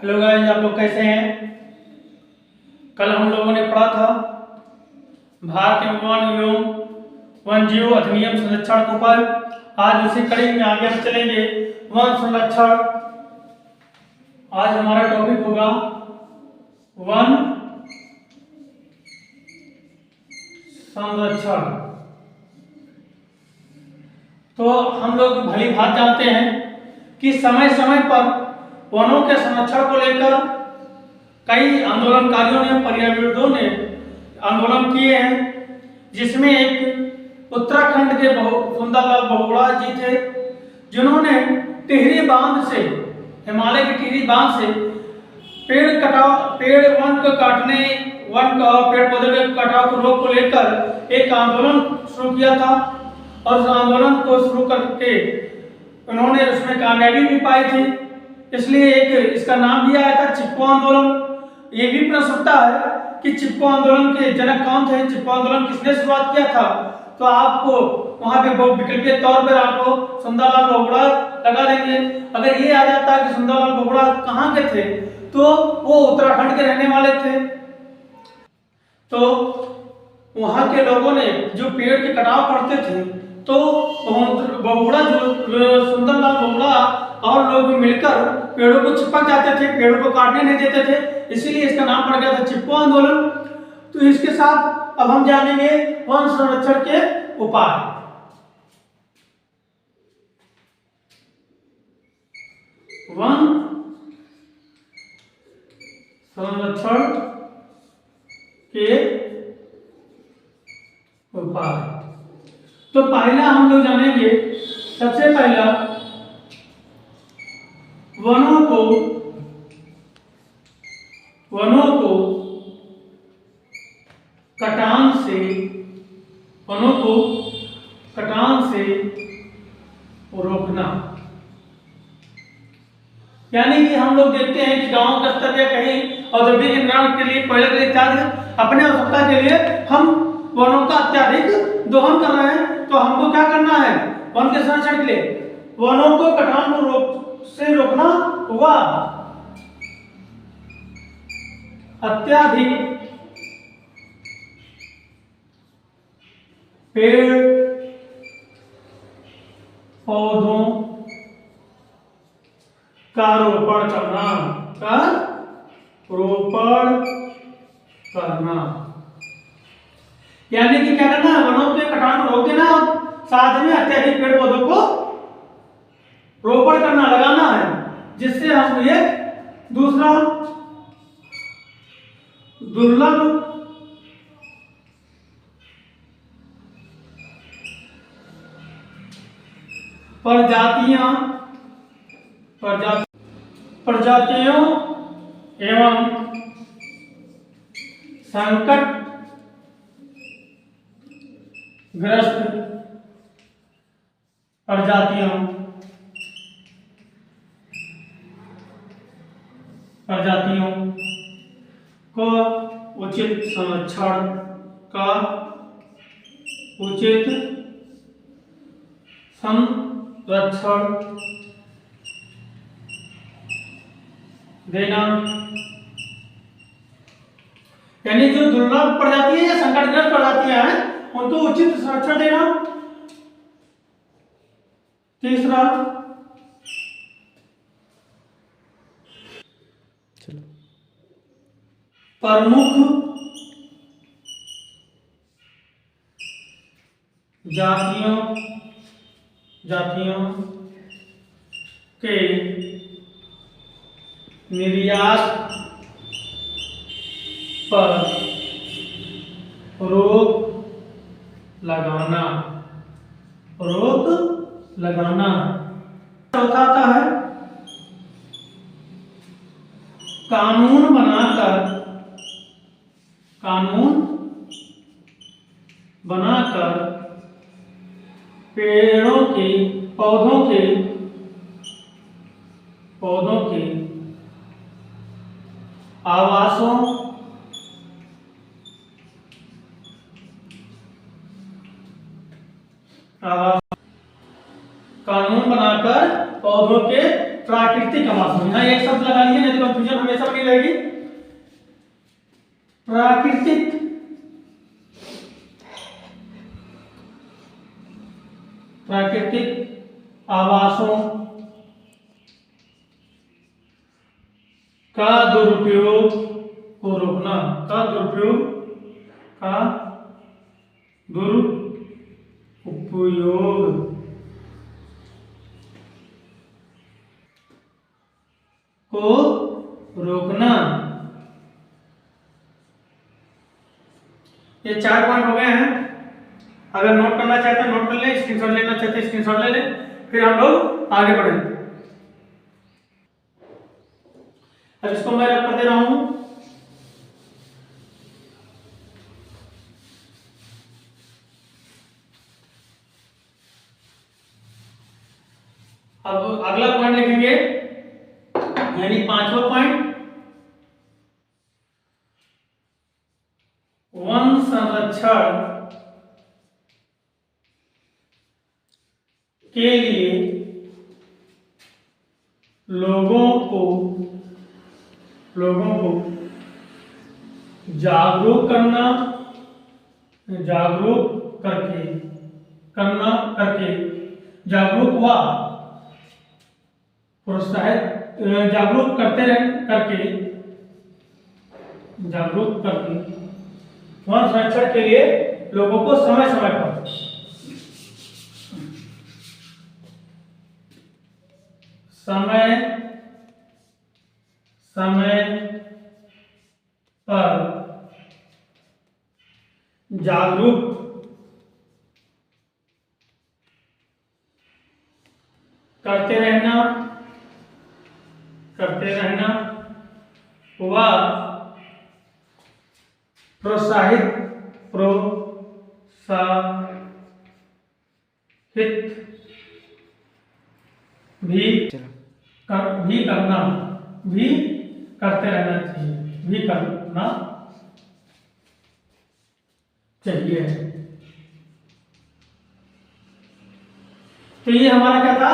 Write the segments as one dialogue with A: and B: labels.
A: Hello guys, आप लोग कैसे हैं। कल हम लोगों ने पढ़ा था भारत वन एवं वन्यजीव अधिनियम संरक्षण के ऊपर। आज उसी कड़ी में आगे हम चलेंगे। वन संरक्षण। आज हमारा टॉपिक होगा वन संरक्षण। तो हम लोग भली भांति जानते हैं कि समय समय पर वनों के संरक्षण को लेकर कई आंदोलनकारियों ने, पर्यावरणविदों ने आंदोलन किए हैं, जिसमें एक उत्तराखंड के सुंदरलाल बहुगुणा जी थे, जिन्होंने टिहरी बांध से, हिमालय की टिहरी बांध से पेड़ वन को काटने, पेड़ पौधे के कटाव को रोक को लेकर एक आंदोलन शुरू किया था। और उस आंदोलन को शुरू करके उन्होंने उसमें कामयाबी भी पाई थी, इसलिए एक इसका नाम भी आया था चिपको आंदोलन। ये भी प्रश्न उठता है कि चिपको आंदोलन के जनक कौन थे, चिपको आंदोलन किसने शुरुआत किया था। तो आपको वहां पे विकल्पीय तौर पर आपको सुंदरलाल बहुगुणा लगा देंगे। अगर ये आ जाता है कि सुंदरलाल बहुगुणा कहाँ के थे, तो वो उत्तराखंड के रहने वाले थे। तो वहां के लोगों ने जो पेड़ के कटाव करते थे, तो बहुगुणा सुंदरलाल बहुगुणा और लोग मिलकर पेड़ों को चिपक जाते थे, पेड़ों को काटने नहीं देते थे, इसीलिए इसका नाम पड़ गया था चिपको आंदोलन। तो इसके साथ अब हम जानेंगे वन संरक्षण के उपाय। वन संरक्षण के उपाय। तो पहला हम लोग जानेंगे, सबसे पहला वनों को कटान से रोकना। यानी कि हम लोग देखते हैं कि गांव के स्तर या कहीं औद्योगिक निर्माण के लिए, कोयले के लिए इत्यादि अपने आवश्यकता के लिए हम वनों का अत्यधिक दोहन कर रहे हैं। तो हमको क्या करना है वन के संरक्षण के लिए? वनों को कटान से रोकना हुआ। अत्यधिक पेड़ पौधों का रोपण करना। यानी कि क्या करना है, वनों के कटान को रोक देना और साथ में अत्यधिक पेड़ पौधों को रोपण करना, लगाना है, जिससे हम ये दूसरा दुर्लभ प्रजातियों एवं संकट ग्रस्त प्रजातियों को उचित संरक्षण देना। यानी जो दुर्लभ प्रजाति है या संकटग्रस्त प्रजातियां हैं, उनको उचित संरक्षण देना। तीसरा, प्रमुख जातियों के निर्यात पर रोक लगाना। चौथा आता है कानून बनाकर पौधों के आवासों कानून बनाकर पौधों के प्राकृतिक आवासों, यहाँ एक शब्द लगा लिए, नहीं तो कंफ्यूजन हमेशा बनी रहेगी। प्राकृतिक आवासों का दुरुपयोग को रोकना, का दुरुपयोग को रोकना। ये 4 पॉइंट हो गए हैं। अगर नोट करना चाहते हैं नोट कर लें, स्क्रीनशॉट लेना चाहते हैं स्क्रीनशॉट ले लें, फिर हम लोग आगे बढ़ें। अब इसको मैं रख कर दे रहा हूं। अब अगला पॉइंट लिखेंगे, यानी 5वां पॉइंट, वन संरक्षण के लिए लोगों को जागरूक करके जागरूक व प्रोत्साहित जागरूक करके वन संरक्षण के लिए लोगों को समय समय पर जागरूक करते रहना व प्रोत्साहित भी करते रहना चाहिए। तो ये हमारा क्या था,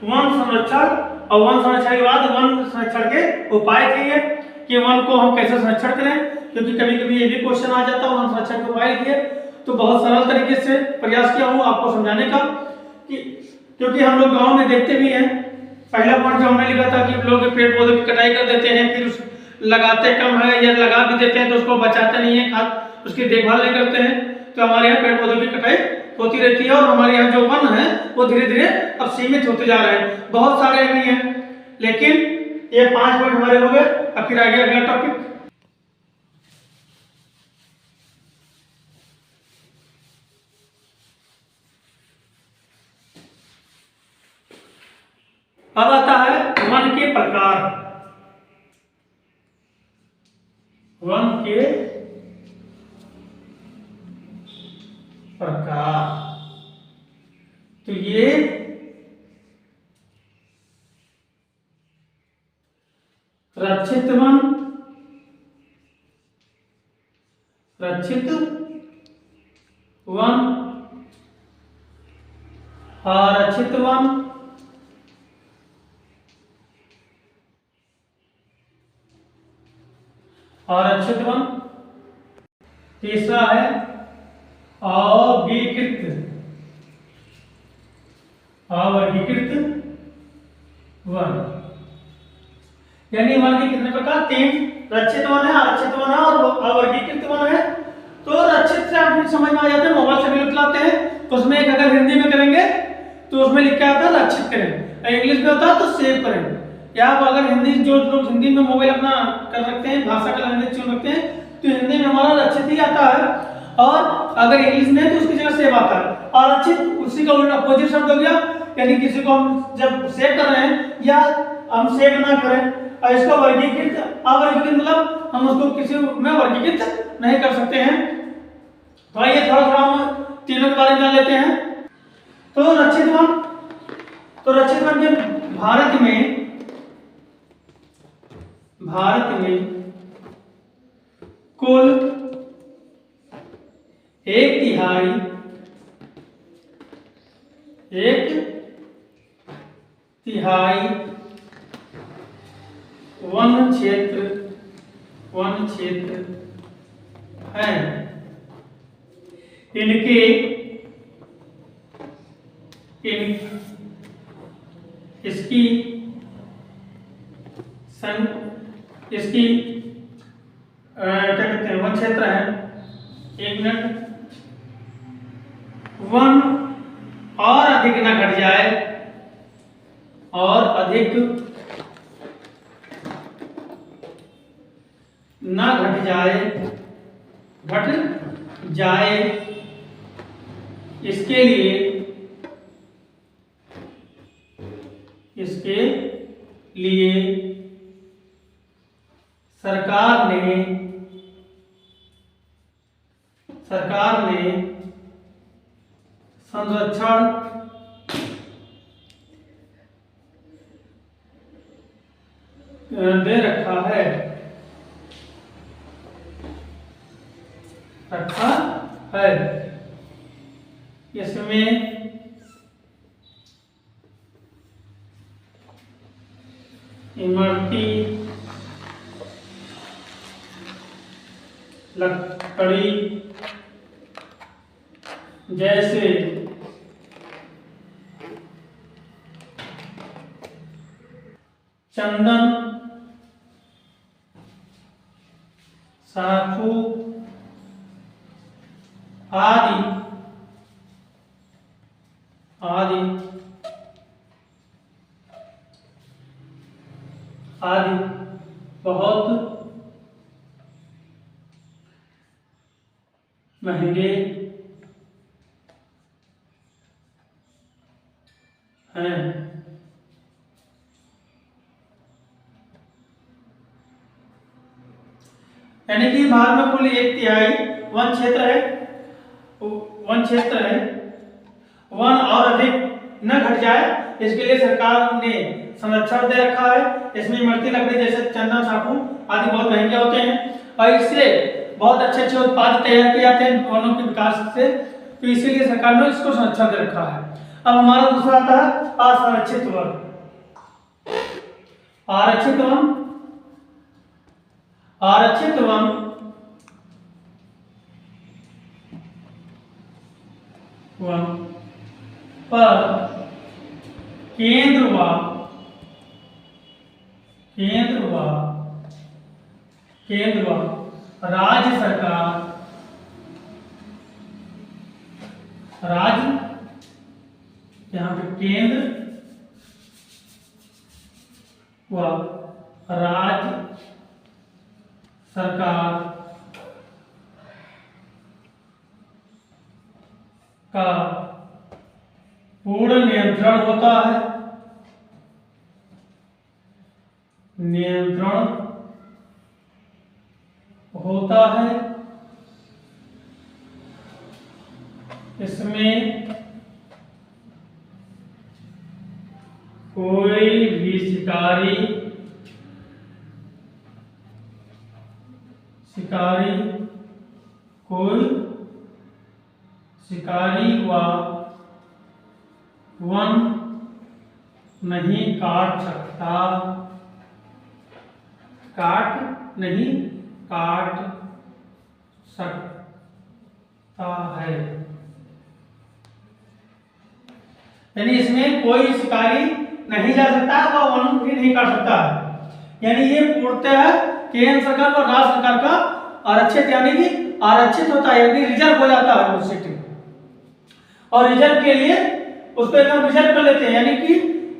A: वन संरक्षण, और वन संरक्षण के बाद वन संरक्षण के उपाय थे ये, कि वन को हम कैसे संरक्षण करें, क्योंकि कभी कभी ये भी क्वेश्चन आ जाता है वन संरक्षण के उपाय किए। तो बहुत सरल तरीके से प्रयास किया हूँ आपको समझाने का, कि क्योंकि हम लोग गांव में देखते भी हैं। पहला पॉइंट जो हमने लिखा था कि लोग पेड़ पौधों की कटाई कर देते हैं, फिर उस लगाते कम है या लगा भी देते हैं तो उसको बचाते नहीं है, खाद उसकी देखभाल नहीं करते हैं। तो हमारे यहाँ पेड़ पौधों की कटाई होती रहती है, और हमारे यहाँ जो वन है वो धीरे धीरे अब सीमित होते जा रहे हैं। बहुत सारे भी हैं, लेकिन ये 5 पॉइंट हमारे हो गए। अब फिर आगे अगला टॉपिक, अब आता है वन के प्रकार। वन के प्रकार, तो ये रक्षित वन, आरक्षित वन, आरक्षित वन, तीसरा है अवर्गीकृत वन। यानी वन के कितने प्रकार, 3, रक्षित वन है, आरक्षित वन है और अवर्गीकृत वन है। तो रक्षित से आप समझ में आ जाते हैं, मोबाइल से भी लिख लाते हैं, तो उसमें एक अगर हिंदी में करेंगे तो उसमें लिखा आता है रक्षित करें, इंग्लिश में होता है तो सेव करें। या आप अगर हिंदी, जो लोग हिंदी में मोबाइल अपना कर सकते हैं, भाषा का लैंग्वेज चुन सकते हैं, तो हिंदी में हमारा रक्षित ही आता है, और अगर इंग्लिश में है तो उसकी जगह सेव आता है। आरक्षित उसी का उल्टा अपोजिट शब्द हो गया, यानी किसी को हम जब सेव कर रहे हैं या हम सेव ना करें। और इसको वर्गीकृत, अवर्गीकृत मतलब हम उसको किसी में वर्गीकृत नहीं कर सकते हैं। तो आइए थोड़ा थोड़ा हम तीनों के बारे में जान लेते हैं। तो रक्षित वन के भारत में कुल 1/3 1/3 वन क्षेत्र है। इनके इसकी क्या कहते हैं, वन क्षेत्र है। एक मिनट। वन और अधिक न घट जाए, और अधिक न घट जाए, इसके लिए सरकार ने संरक्षण दे रखा है। इसमें इमरती लकड़ी जैसे चंदन, साखू आदि बहुत महंगे हैं। यानी कि भारत में कुल 1/3 वन क्षेत्र है। वन और अधिक न घट जाए, इसके लिए सरकार ने संरक्षण दे रखा है। इसमें इमरती लकड़ी जैसे चंदन, साखू आदि बहुत महंगे होते हैं, और इससे बहुत अच्छे उत्पाद तैयार किए जाते हैं वनों के विकास से। तो इसीलिए सरकार ने इसको संरक्षण दे रखा है। अब हमारा दूसरा आता है असंरक्षित वन। आरक्षित वन पर केंद्र व राज्य यहाँ पे केंद्र व राज्य सरकार का पूर्ण नियंत्रण होता है। इसमें कोई भी शिकारी व वन नहीं काट सकता है। यानी इसमें कोई शिकारी नहीं जा सकता, वह वन भी नहीं काट सकता है। यानी ये पूर्णतः केंद्र सरकार और राज्य सरकार का आरक्षित, यानी कि आरक्षित होता है, यानी रिजर्व हो जाता है वो सिटी। और रिजर्व के लिए उसको एकदम रिजर्व कर लेते हैं, यानी कि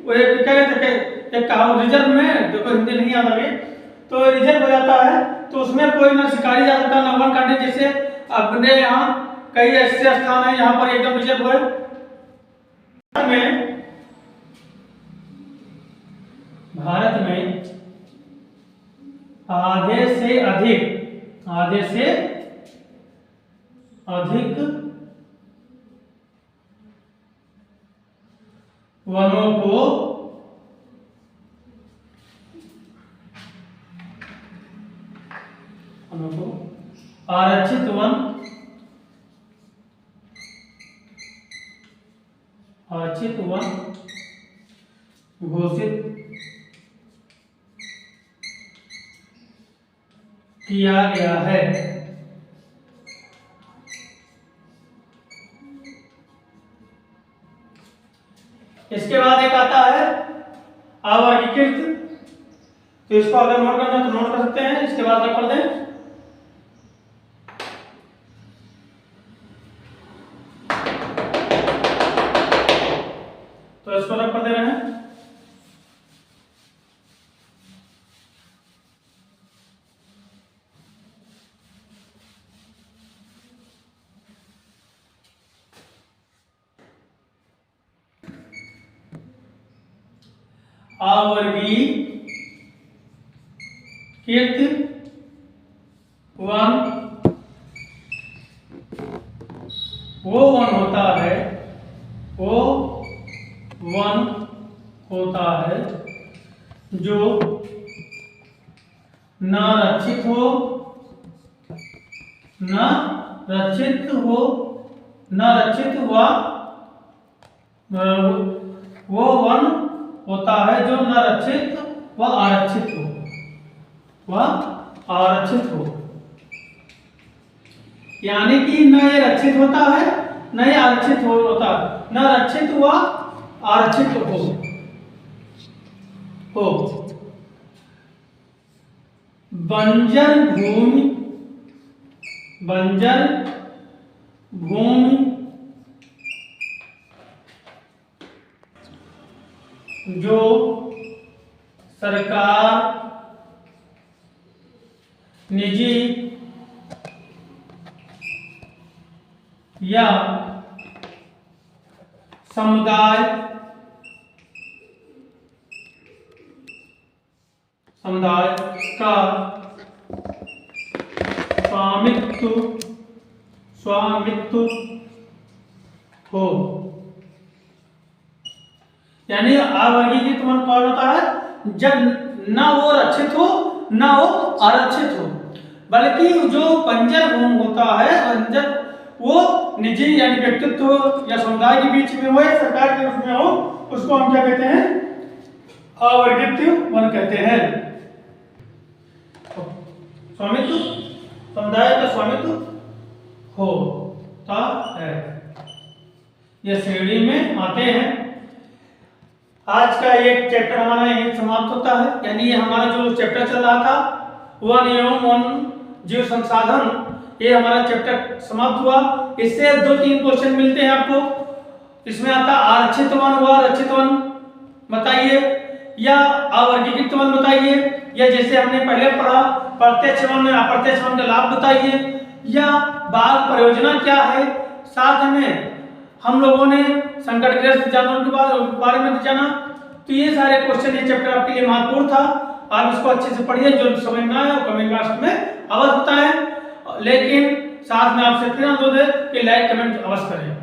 A: वो एक क्या कहते हैं, एक रिजर्व में, देखो हिंदी नहीं आता है, तो रिजर्व हो जाता है। तो उसमें कोई ना शिकारी जा सकता, ना वन काटने। जैसे अपने यहाँ कई ऐसे स्थान है यहाँ पर एकदम रिजर्व है। भारत में आधे से अधिक वनों को आरक्षित वन घोषित किया गया है। इसके बाद एक आता है अवर्गीकृत, तो इसको अगर नोट करना है तो नोट कर सकते हैं, इसके बाद रख कर दें। तो इसको रख कर दे रहे हैं। अवर्गीकृत वन वो वन होता है, वो वन होता है जो न रक्षित हो, न रक्षित हो, न रक्षित हुआ, वो वन होता है जो न रक्षित व आरक्षित हो, वह आरक्षित हो। यानी कि न ये रक्षित होता है न ये आरक्षित होता है, न रक्षित हुआ आरक्षित हो। बंजर भूमि, बंजर भूमि जो सरकार, निजी या समुदाय का स्वामित्व हो। यानी अवर्गीकृत वन कौन होता है जब ना वो रक्षित हो ना वो आरक्षित हो, बल्कि जो बंजर भूमि होता है, बंजर वो निजी यानी व्यक्तित्व या समुदाय के बीच में हो या सरकार के उसमें हो, उसको हम क्या कहते हैं? अवर्गीकृत वन कहते हैं। स्वामित्व, समुदाय का स्वामित्व होता है, ये श्रेणी में आते हैं। आज का ये चैप्टर हमारा यही समाप्त होता है। यानी ये हमारा जो चैप्टर चल रहा था वन एवं वन जीव संसाधन, ये हमारा चैप्टर समाप्त हुआ। इससे 2-3 क्वेश्चन मिलते हैं आपको। इसमें आता आरक्षित वन हुआ, रक्षित वन बताइए, या अवर्गीकृत वन बताइए, या जैसे हमने पहले पढ़ा प्रत्यक्ष वन अप्रत्यक्ष वन का लाभ बताइए, या बाल परियोजना क्या है। साथ में हम लोगों ने संकटग्रस्त जानवरों के बारे में जाना। तो ये सारे क्वेश्चन ये चैप्टर आपके लिए महत्वपूर्ण था। आप इसको अच्छे से पढ़िए, जो समझ में आए कमेंट बॉक्स में अवश्य बताएं, लेकिन साथ में आपसे फिर अनुरोध है कि लाइक कमेंट अवश्य करें।